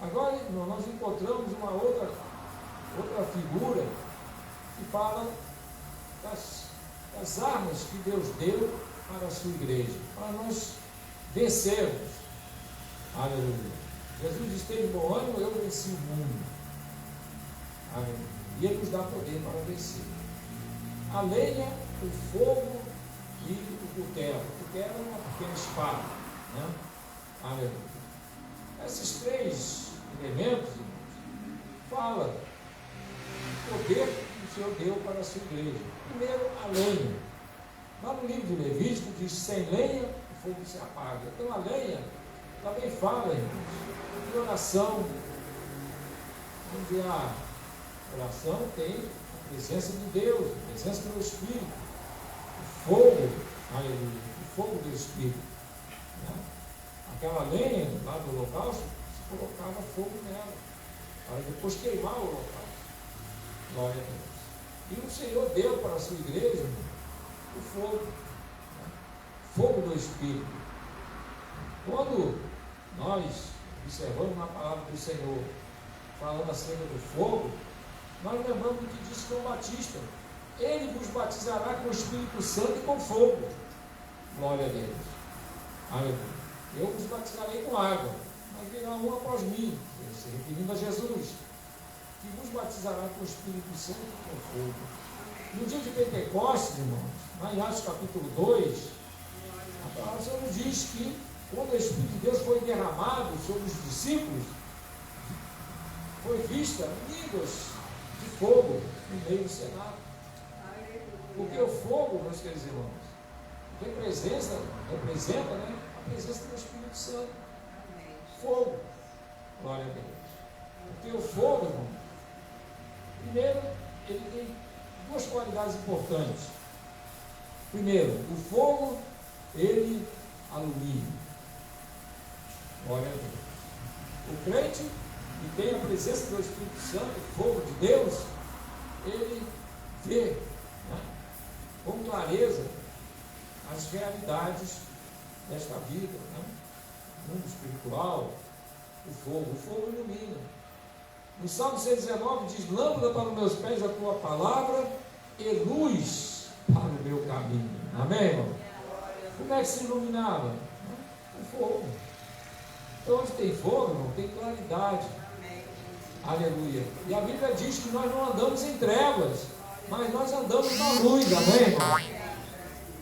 Agora, irmão, nós encontramos uma outra figura que fala das armas que Deus deu para a sua igreja, para nós vencermos. Aleluia. Jesus disse: teve bom ânimo, eu venci o mundo. Aleluia. E Ele nos dá poder para vencer. A lenha, o fogo e o cutelo. O cutelo é uma pequena espada, né? Aleluia. Esses três elementos, irmãos, fala o poder que o Senhor deu para a sua igreja. Primeiro, a lenha. Lá no livro de Levítico diz: sem lenha o fogo se apaga. Então a lenha também fala, irmãos, de oração. Vamos ver, a oração tem a presença de Deus, a presença do Espírito, o fogo, aleluia, o fogo do Espírito, né? Aquela lenha lá do holocausto, se colocava fogo nela, para depois queimar o holocausto. Glória a Deus. E o Senhor deu para a sua igreja o fogo, né? Fogo do Espírito. Quando nós observamos na palavra do Senhor, falando acerca do fogo, nós lembramos do que disse João Batista: ele vos batizará com o Espírito Santo e com fogo. Glória a Deus. Aleluia. Eu vos batizarei com água, mas virá um após mim, se referindo a Jesus, que vos batizará com o Espírito Santo e com fogo. No dia de Pentecostes, irmãos, lá em Atos capítulo 2, a palavra do Senhor nos diz que quando o Espírito de Deus foi derramado sobre os discípulos, foi vista línguas de fogo no meio do cenário. Porque o fogo, meus queridos irmãos, representa, né, a presença do Espírito Santo. Fogo. Glória a Deus. Porque o fogo, irmão, primeiro, ele tem duas qualidades importantes. Primeiro, o fogo, ele alumia. Glória a Deus. O crente que tem a presença do Espírito Santo, o fogo de Deus, ele vê, né, com clareza as realidades desta vida, né? O mundo espiritual, o fogo ilumina. No Salmo 119 diz: lâmpada para os meus pés a tua palavra e luz para o meu caminho. Amém, irmão? Como é que se iluminava? O fogo. Então, onde tem fogo, irmão, tem claridade. Aleluia. E a Bíblia diz que nós não andamos em trevas, mas nós andamos na luz. Amém, irmão?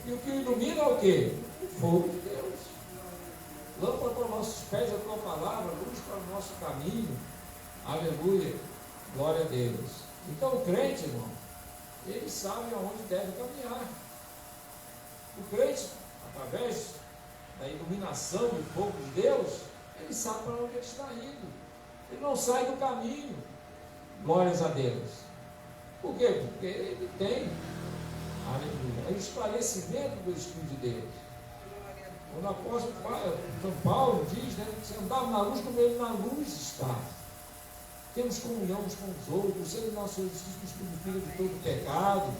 E o que ilumina é o quê? O fogo de Deus. Lâmpada para os nossos pés a tua palavra, luz para o nosso caminho. Aleluia. Glória a Deus. Então o crente, irmão, ele sabe aonde deve caminhar. O crente, através da iluminação do fogo de Deus, ele sabe para onde ele está indo. Ele não sai do caminho. Glórias a Deus. Por quê? Porque ele tem, aleluia, o esclarecimento do Espírito de Deus. Quando o apóstolo São Paulo diz, né, que se andar na luz como ele na luz está. Temos comunhão uns com os outros, sendo nosso exercício nos purifica de todo pecado.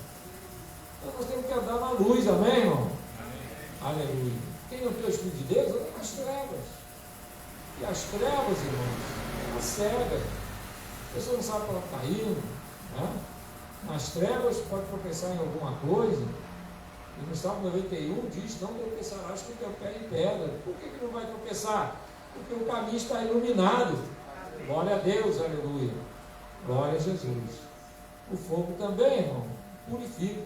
Então nós temos que andar na luz, amém, irmão? Amém. Aleluia. Quem não tem o Espírito de Deus, anda nas trevas. E as trevas, irmãos, ela cega. A pessoa não sabe para onde está indo, Né? Nas trevas pode tropeçar em alguma coisa. E no Salmo 91 diz: não tropeçarás com o teu pé em pedra. Por que não vai tropeçar? Porque o caminho está iluminado. Glória a Deus, aleluia. Glória a Jesus. O fogo também, irmão, purifica.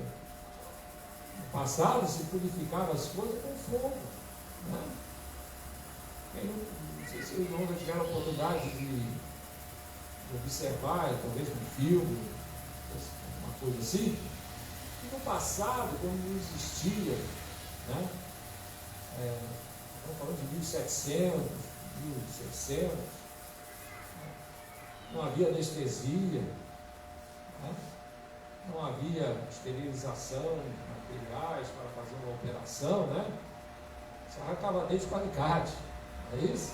No passado se purificava as coisas com fogo. Né? Não sei se os irmãos já tiveram a oportunidade de observar, talvez um filme, uma coisa assim. E no passado, quando não existia, né? Estamos falando de 1700, 1600, não havia anestesia, né? Não havia esterilização de materiais para fazer uma operação, né? Você arrancava dente com alicate, é isso?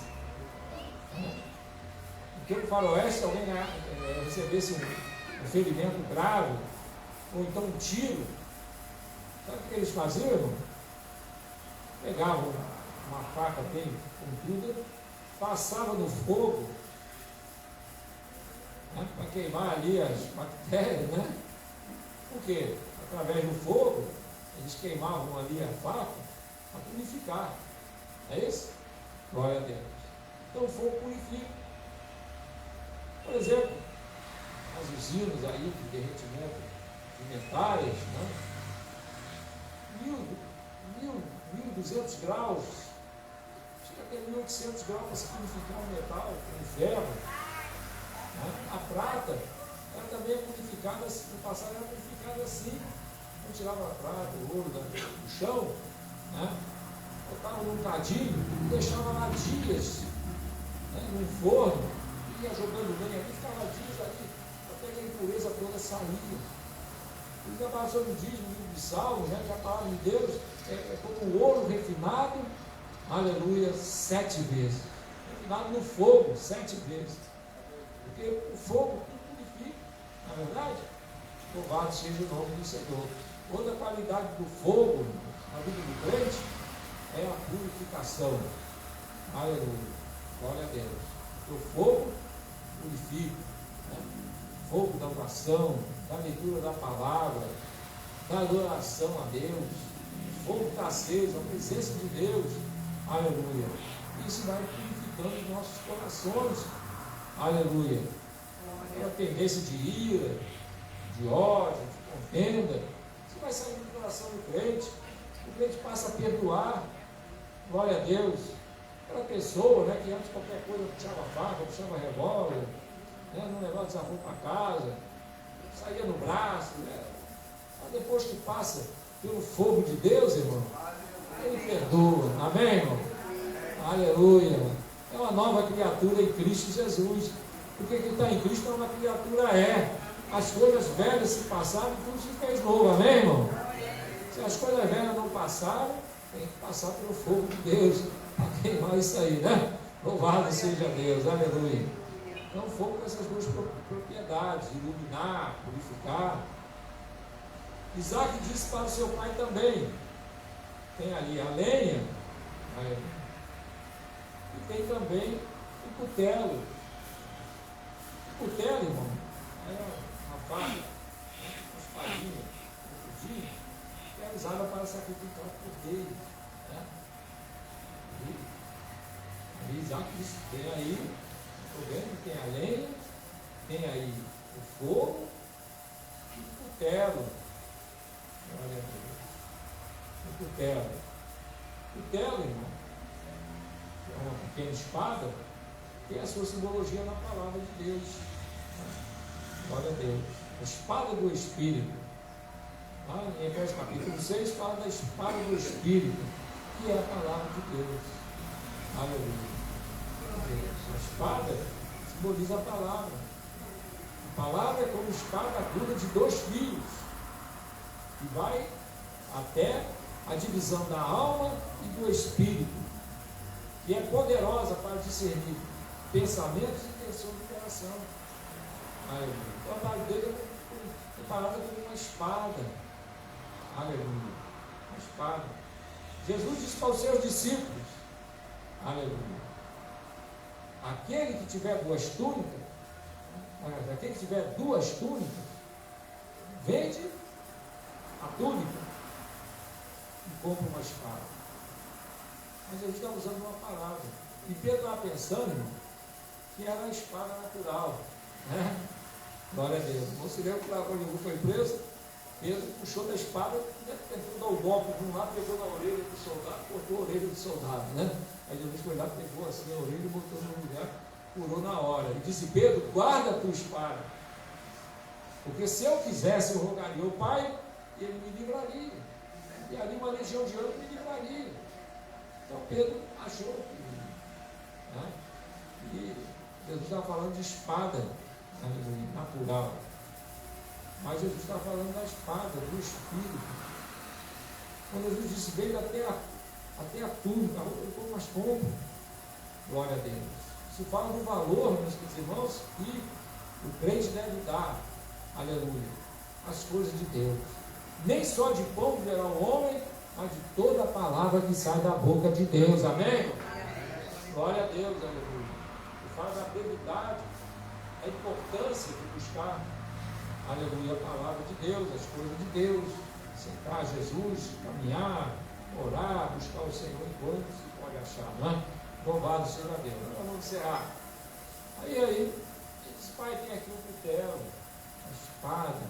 Porque no faroeste, alguém recebesse um ferimento grave, ou então um tiro, sabe o que eles faziam, irmão? Pegavam uma faca bem comprida, passava no fogo, né, para queimar ali as bactérias, né? Por quê? Através do fogo, eles queimavam ali a faca para purificar. É isso? Glória a Deus. Então o fogo purifica. Por exemplo, as usinas aí de derretimento de metais, né? 1.200 graus, chega até 1.800 graus para se purificar o metal, o ferro. Né? A prata, ela também é purificada, no passado era purificada assim. Então tirava a prata, o ouro do chão, né? Botava num cadinho e deixava lá dias, né? Num forno, ia jogando lenha ali, ficava dias ali, até que a impureza toda saía. E já passou no dízimo, no livro de Salmos, né? Já a palavra de Deus é como o ouro refinado, aleluia, 7 vezes. Refinado no fogo, 7 vezes. Porque o fogo tudo purifica, na verdade. Louvado seja o nome do Senhor. Outra qualidade do fogo na vida do crente é a purificação. Aleluia. Glória a Deus. Porque o fogo purifica. Né? Fogo da oração, da leitura da palavra, da adoração a Deus. Fogo está aceso, a presença de Deus. Aleluia. Isso vai purificando os nossos corações. Aleluia. Aquela tendência de ira, de ódio, de contenda, isso vai sair do coração do crente. O crente passa a perdoar. Glória a Deus. Aquela pessoa, né, que antes qualquer coisa puxava faca, puxava revólver, né, não levava desarrumo para casa, saía no braço, né? Mas depois que passa pelo fogo de Deus, irmão, ele perdoa. Amém, irmão? Aleluia. É uma nova criatura em Cristo Jesus. Porque quem está em Cristo é uma criatura As coisas velhas se passaram e tudo se fez novo. Amém, irmão? Se as coisas velhas não passaram, tem que passar pelo fogo de Deus para queimar isso aí, né? Louvado seja Deus. Aleluia. Então, o fogo com essas duas propriedades: iluminar, purificar. Isaac disse para o seu pai também: tem ali a lenha, e tem também o cutelo. O cutelo, irmão, é uma faca, uma espadinha, um pudinho, que era usada para sacrificar o cordeiro. Né? E Isaac disse: tem aí, estou vendo, tem a lenha, tem aí o fogo e o cutelo. Olha aqui. O cutelo. O cutelo, irmão, que é uma pequena espada, tem a sua simbologia na palavra de Deus. Glória a Deus. A espada do Espírito. Lá em Efésios capítulo 6 fala da espada do Espírito, que é a palavra de Deus. Aleluia. A espada simboliza a palavra. A palavra é como espada aguda de 2 fios, que vai até a divisão da alma e do espírito, e é poderosa para discernir pensamentos e intenções do coração. Aleluia. O trabalho dele é comparado com uma espada. Aleluia. Uma espada. Jesus disse para os seus discípulos: aleluia. Aquele que tiver 2 túnicas, aquele que tiver 2 túnicas, vende a túnica e compra uma espada. Mas Jesus está usando uma palavra. E Pedro estava pensando, irmão, que era a espada natural, né? Glória a Deus. Você lembra que quando Jesus foi preso, Pedro puxou da espada, tentou dar o golpe de um lado, pegou na orelha do soldado, cortou a orelha do soldado, né? Aí Jesus foi lá, pegou assim a orelha e botou no lugar, curou na hora. E disse: Pedro, guarda a tua espada, porque se eu quisesse, eu rogaria ao Pai, e ele me livraria. E ali uma legião de anjos me livraria. Então Pedro achou que, né? E Jesus estava falando de espada, natural. Mas Jesus está falando da espada, do Espírito. Quando Jesus disse: veio até a túnica, mas compra. Glória a Deus. Isso fala do valor, meus irmãos, que o crente deve dar, aleluia, às coisas de Deus. Nem só de pão viverá o homem, mas de toda a palavra que sai da boca de Deus. Amém? Glória a Deus, aleluia. E fala da brevidade, a importância de buscar, aleluia, a palavra de Deus, as coisas de Deus, sentar Jesus, caminhar, orar, buscar o Senhor enquanto se pode achar, não é? Louvado seja Deus. Nós vamos encerrar. Aí, esse pai tem aqui o cutelo, a espada,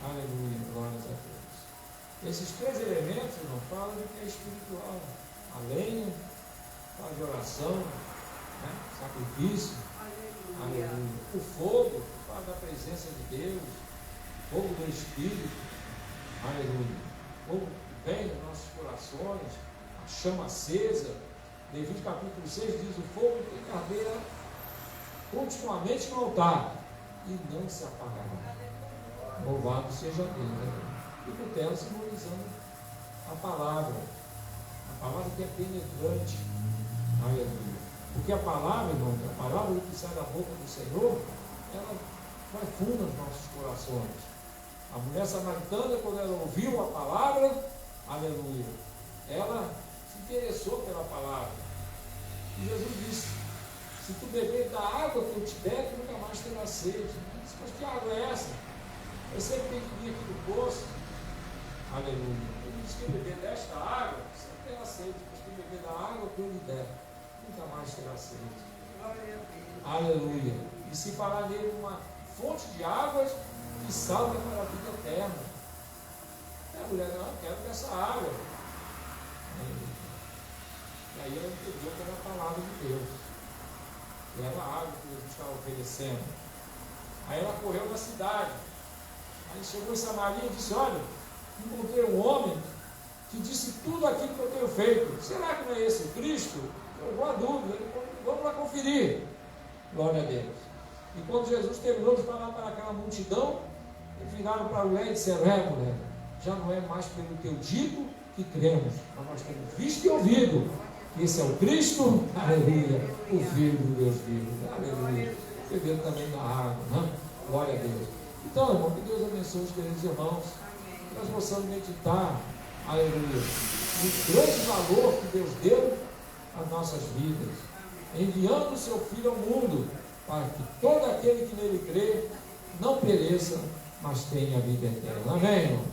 aleluia, glórias a Deus. Esses três elementos, irmão, falam do que é espiritual: a lenha, fala de oração, né? Sacrifício, aleluia. O fogo, fala da presença de Deus, fogo do Espírito, aleluia. Fogo que vem nos nossos corações, a chama acesa. Levítico capítulo 6 diz: o fogo tem que arder continuamente no altar e não se apagará. Louvado seja Deus, né? E o cutelo simbolizando a palavra que é penetrante, aleluia. Porque a palavra, irmão, a palavra que sai da boca do Senhor, ela vai fundo nos nossos corações. A mulher samaritana, quando ela ouviu a palavra, aleluia, ela se interessou pela palavra. E Jesus disse: se tu beber da água que eu te der, tu nunca mais terás sede. Mas que água é essa? Eu sempre tenho que vir aqui do poço. Aleluia. Ele disse: quem beber desta água, sempre terá sede. Mas quem beber da água que eu lhe der, nunca mais terá sede. Aleluia. E se falar nele uma fonte de águas que salva para a vida eterna. A mulher: não, eu quero dessa água. E aí ela entendeu que era a palavra de Deus, e era a água que Jesus estava oferecendo. Aí ela correu na cidade. Aí chegou em Samaria e disse: olha, encontrei um homem que disse tudo aquilo que eu tenho feito. Será que não é esse o Cristo? Eu vou à dúvida. Vamos lá conferir. Glória a Deus. E quando Jesus terminou de falar para aquela multidão, eles viraram para a mulher e disseram: mulher, já não é mais pelo teu dito que cremos, mas nós temos visto e ouvido. Esse é o Cristo, aleluia, o Filho do Deus vivo, aleluia. Bebendo também na água, né? Glória a Deus. Então, irmão, que Deus abençoe os queridos irmãos, que nós possamos meditar, aleluia, no grande valor que Deus deu às nossas vidas, enviando o seu Filho ao mundo, para que todo aquele que nele crê não pereça, mas tenha a vida eterna. Amém, irmão?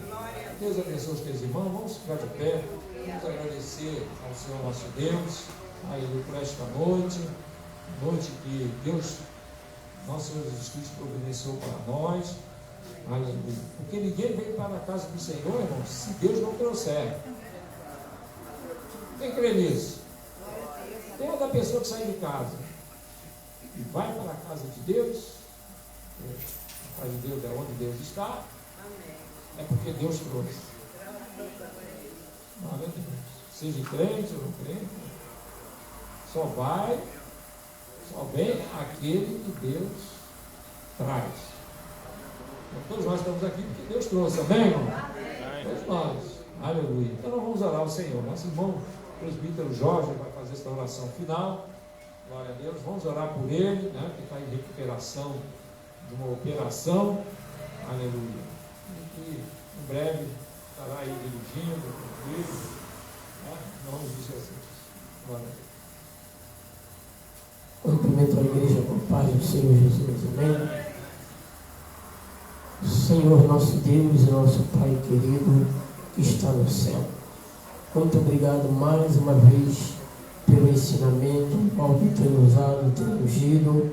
Deus abençoe os queridos irmãos. Vamos ficar de pé. Vamos agradecer ao Senhor nosso Deus, aleluia, por esta noite que Deus, nosso Senhor Jesus Cristo, providenciou para nós, aleluia. Porque ninguém veio para a casa do Senhor, irmão, se Deus não trouxer. Quem crê nisso? Toda pessoa que sai de casa e vai para a casa de Deus, a casa de Deus é onde Deus está, é porque Deus trouxe. Seja crente ou não crente, só vem aquele que Deus traz. Então, todos nós estamos aqui porque Deus trouxe, amém, irmão? Todos nós, aleluia. Então nós vamos orar ao Senhor. Nosso irmão presbítero Jorge vai fazer esta oração final, glória a Deus. Vamos orar por ele, né, que está em recuperação de uma operação, aleluia, e que em breve estará aí dirigindo, tranquilo, né? Em nome de Jesus. Glória a Deus.
Cumprimento a igreja com paz do Senhor Jesus. Amém. Senhor nosso Deus e nosso Pai querido que está no céu. Muito obrigado mais uma vez pelo ensinamento, o qual tu tem usado, tem ungido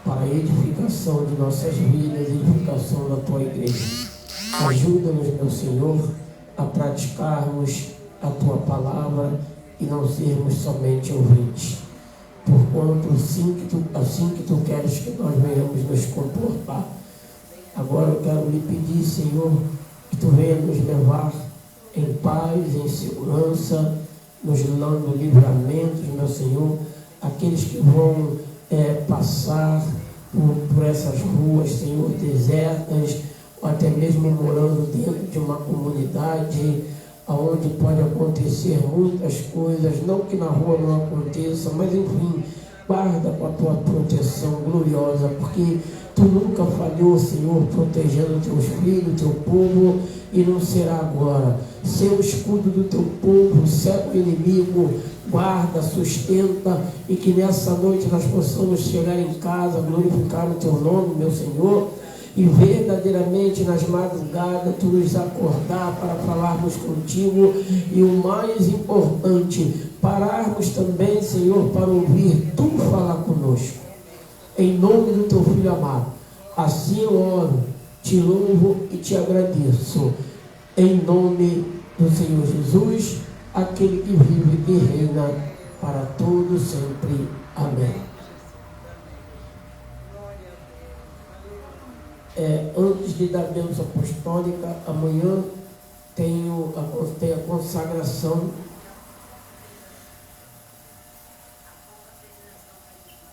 para a edificação de nossas vidas, edificação da tua igreja. Ajuda-nos, meu Senhor, a praticarmos a tua palavra e não sermos somente ouvintes. Porquanto assim que tu queres que nós venhamos nos comportar. Agora eu quero lhe pedir, Senhor, que tu venha nos levar em paz, em segurança, nos dando livramentos, meu Senhor, aqueles que vão passar por essas ruas, Senhor, desertas, ou até mesmo morando dentro de uma comunidade onde pode acontecer muitas coisas, não que na rua não aconteça, mas enfim, guarda com a tua proteção gloriosa, porque tu nunca falhou, Senhor, protegendo teus filhos, teu povo, e não será agora. Ser o escudo do teu povo, cega o inimigo, guarda, sustenta, e que nessa noite nós possamos chegar em casa, glorificar o teu nome, meu Senhor, e verdadeiramente nas madrugadas tu nos acordar para falarmos contigo, e o mais importante, pararmos também, Senhor, para ouvir tu falar conosco, em nome do teu Filho amado. Assim eu oro, te louvo e te agradeço, em nome do Senhor Jesus, aquele que vive e reina para todo sempre. Amém. Antes de dar a bênção apostólica, amanhã tem a consagração.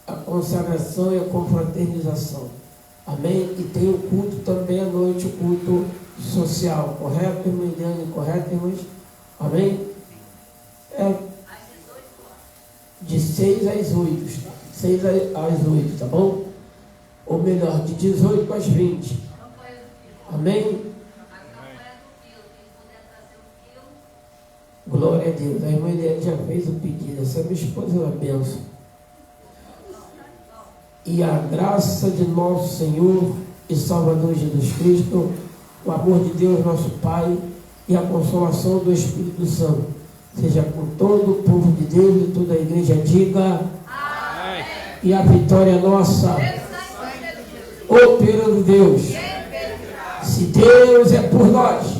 A consagração e a confraternização. Amém? E tem o culto também à noite, o culto social. Correto, irmã Eliane? Correto, irmãs? Amém? De 6 às 8. 6 às 8, tá bom? Ou melhor, de 18 às 20. Amém? Glória a Deus. A irmã Eliane já fez o pedido. Essa é minha esposa da bênção. E a graça de nosso Senhor e Salvador Jesus Cristo, o amor de Deus nosso Pai e a consolação do Espírito Santo seja com todo o povo de Deus e toda a igreja diga amém. E a vitória é nossa. Operando Deus. Se Deus é por nós,